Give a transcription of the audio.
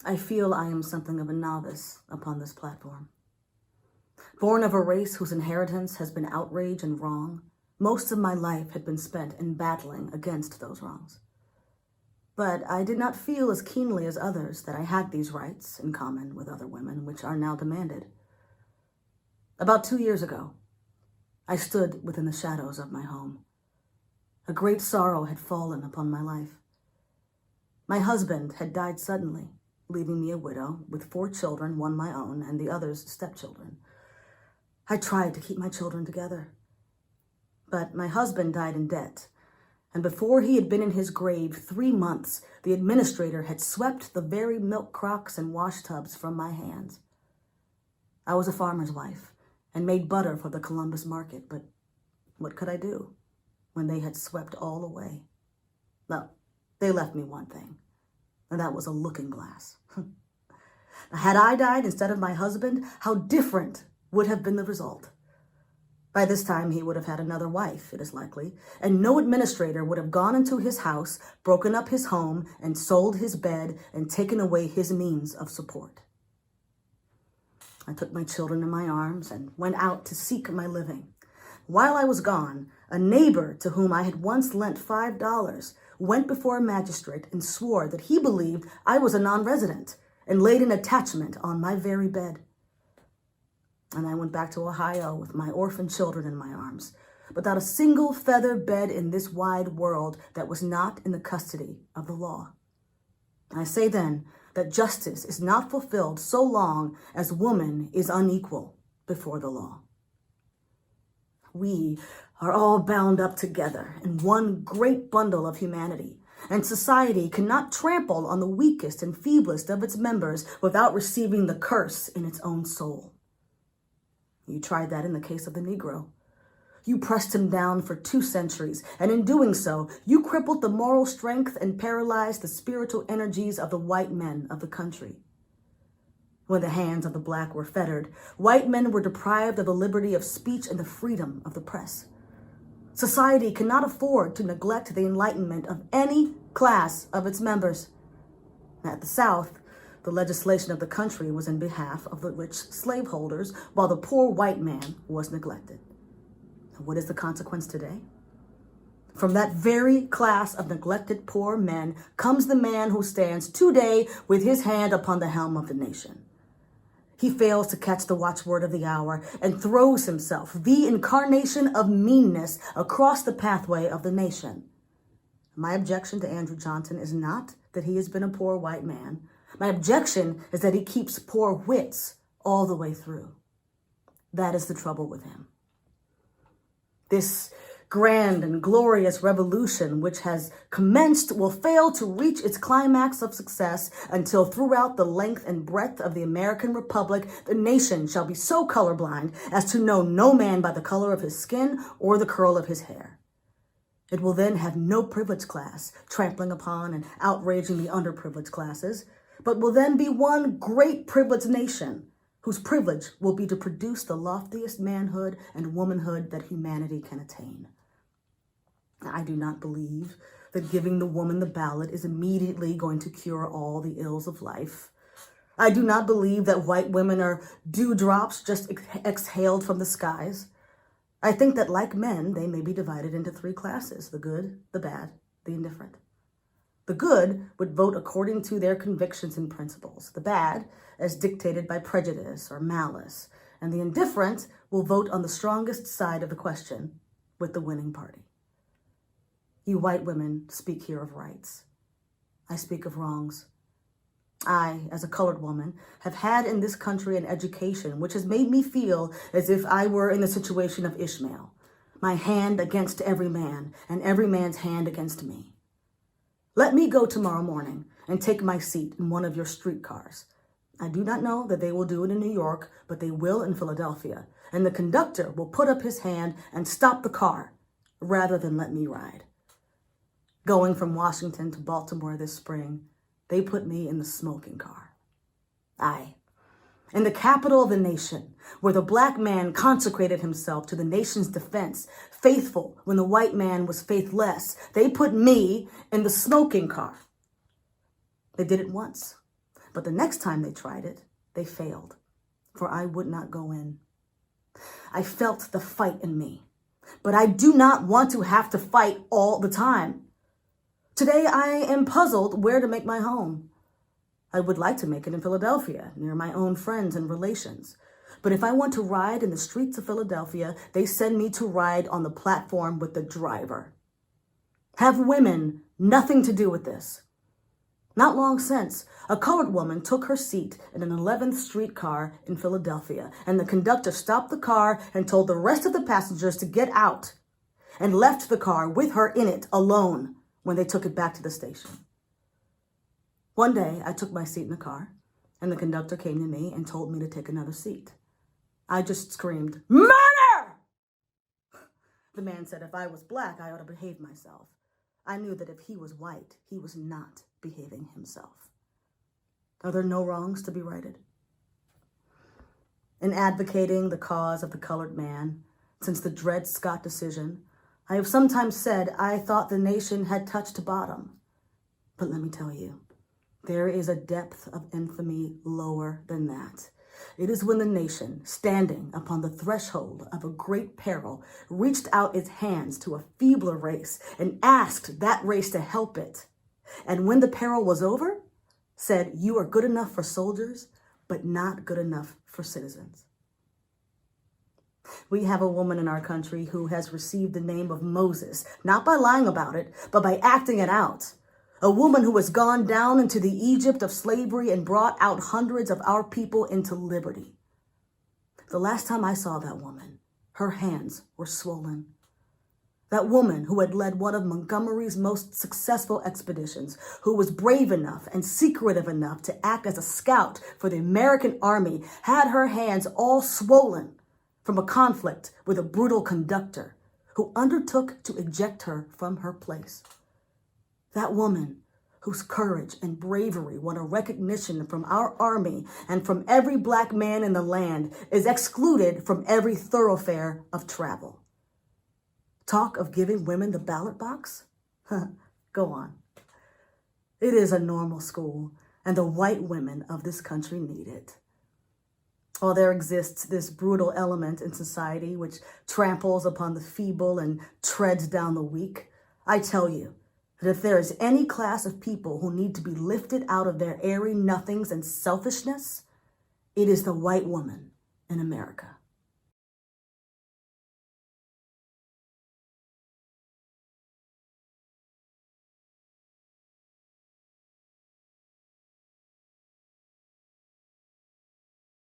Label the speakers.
Speaker 1: I feel I am something of a novice upon this platform. Born of a race whose inheritance has been outrage and wrong, most of my life had been spent in battling against those wrongs. But I did not feel as keenly as others that I had these rights in common with other women, which are now demanded. About 2 years ago, I stood within the shadows of my home. A great sorrow had fallen upon my life. My husband had died suddenly, leaving me a widow with 4 children, one my own, and the others stepchildren. I tried to keep my children together. But my husband died in debt, and before he had been in his grave 3 months, the administrator had swept the very milk crocks and wash tubs from my hands. I was a farmer's wife and made butter for the Columbus market, but what could I do when they had swept all away? Well, they left me one thing, and that was a looking glass. Had I died instead of my husband, how different would have been the result. By this time, he would have had another wife, it is likely, and no administrator would have gone into his house, broken up his home, and sold his bed and taken away his means of support. I took my children in my arms and went out to seek my living. While I was gone, a neighbor to whom I had once lent $5 went before a magistrate and swore that he believed I was a non-resident and laid an attachment on my very bed. And I went back to Ohio with my orphan children in my arms, without a single feather bed in this wide world that was not in the custody of the law. I say then that justice is not fulfilled so long as woman is unequal before the law. We are all bound up together in one great bundle of humanity, and society cannot trample on the weakest and feeblest of its members without receiving the curse in its own soul. You tried that in the case of the Negro. You pressed him down for 2 centuries, and in doing so, you crippled the moral strength and paralyzed the spiritual energies of the white men of the country. When the hands of the black were fettered, white men were deprived of the liberty of speech and the freedom of the press. Society cannot afford to neglect the enlightenment of any class of its members. At the South, the legislation of the country was in behalf of the rich slaveholders, while the poor white man was neglected. And what is the consequence today? From that very class of neglected poor men comes the man who stands today with his hand upon the helm of the nation. He fails to catch the watchword of the hour and throws himself, the incarnation of meanness, across the pathway of the nation. My objection to Andrew Johnson is not that he has been a poor white man. My objection is that he keeps poor wits all the way through. That is the trouble with him. This grand and glorious revolution which has commenced will fail to reach its climax of success until throughout the length and breadth of the American Republic, the nation shall be so colorblind as to know no man by the color of his skin or the curl of his hair. It will then have no privileged class trampling upon and outraging the underprivileged classes, but will then be one great privileged nation whose privilege will be to produce the loftiest manhood and womanhood that humanity can attain. I do not believe that giving the woman the ballot is immediately going to cure all the ills of life. I do not believe that white women are dewdrops just exhaled from the skies. I think that, like men, they may be divided into 3 classes: the good, the bad, the indifferent. The good would vote according to their convictions and principles, the bad as dictated by prejudice or malice, and the indifferent will vote on the strongest side of the question with the winning party. You white women speak here of rights. I speak of wrongs. I, as a colored woman, have had in this country an education which has made me feel as if I were in the situation of Ishmael, my hand against every man and every man's hand against me. Let me go tomorrow morning and take my seat in one of your streetcars. I do not know that they will do it in New York, but they will in Philadelphia, and the conductor will put up his hand and stop the car rather than let me ride. Going from Washington to Baltimore this spring, they put me in the smoking car. Aye, in the capital of the nation, where the black man consecrated himself to the nation's defense, faithful when the white man was faithless, they put me in the smoking car. They did it once, But the next time they tried it, they failed, for I would not go in. I felt the fight in me, but I do not want to have to fight all the time. Today, I am puzzled where to make my home. I would like to make it in Philadelphia, near my own friends and relations. But if I want to ride in the streets of Philadelphia, they send me to ride on the platform with the driver. Have women nothing to do with this? Not long since, a colored woman took her seat in an 11th Street car in Philadelphia, and the conductor stopped the car and told the rest of the passengers to get out, and left the car with her in it alone when they took it back to the station. One day, I took my seat in the car, and the conductor came to me and told me to take another seat. I just screamed, "Murder!" The man said if I was black, I ought to behave myself. I knew that if he was white, he was not behaving himself. Are there no wrongs to be righted? In advocating the cause of the colored man, since the Dred Scott decision, I have sometimes said I thought the nation had touched bottom. But let me tell you, there is a depth of infamy lower than that. It is when the nation, standing upon the threshold of a great peril, reached out its hands to a feebler race and asked that race to help it. And when the peril was over, said, "You are good enough for soldiers, but not good enough for citizens." We have a woman in our country who has received the name of Moses, not by lying about it, but by acting it out. A woman who has gone down into the Egypt of slavery and brought out hundreds of our people into liberty. The last time I saw that woman, her hands were swollen. That woman who had led one of Montgomery's most successful expeditions, who was brave enough and secretive enough to act as a scout for the American army, had her hands all swollen from a conflict with a brutal conductor who undertook to eject her from her place. That woman whose courage and bravery won a recognition from our army and from every black man in the land is excluded from every thoroughfare of travel. Talk of giving women the ballot box? Go on. It is a normal school, and the white women of this country need it. While there exists this brutal element in society which tramples upon the feeble and treads down the weak, I tell you, that if there is any class of people who need to be lifted out of their airy nothings and selfishness, it is the white woman in America.